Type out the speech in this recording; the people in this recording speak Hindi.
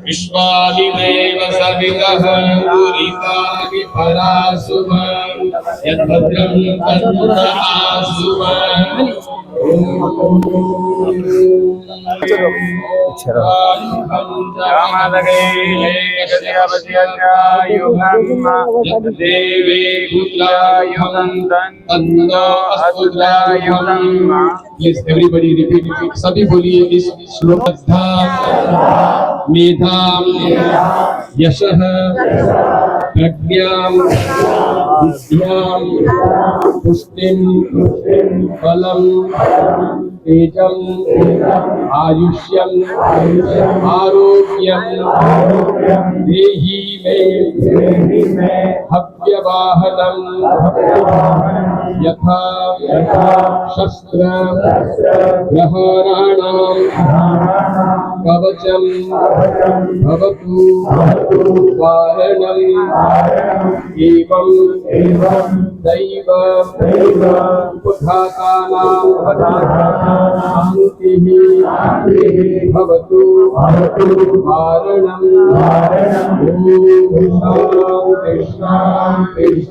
विश्वादिदेव सवितः पूरितानि परासुभ यद्भद्रं तन्मुखासुभ देवे Please everybody repeat it. सभी बोलिए इस श्लोक मेधाम यशः प्रज्ञाम विद्याम पुष्टिम बलम तेजम आयुष्यम आरोग्यम देहि मे हव्यवाहनम यथा शस्त्र प्रहाराणां कवचं भवतु वारणम् एवं दैव उपघातानां शान्तिः भवतु वारणम् ॐ शान्तिः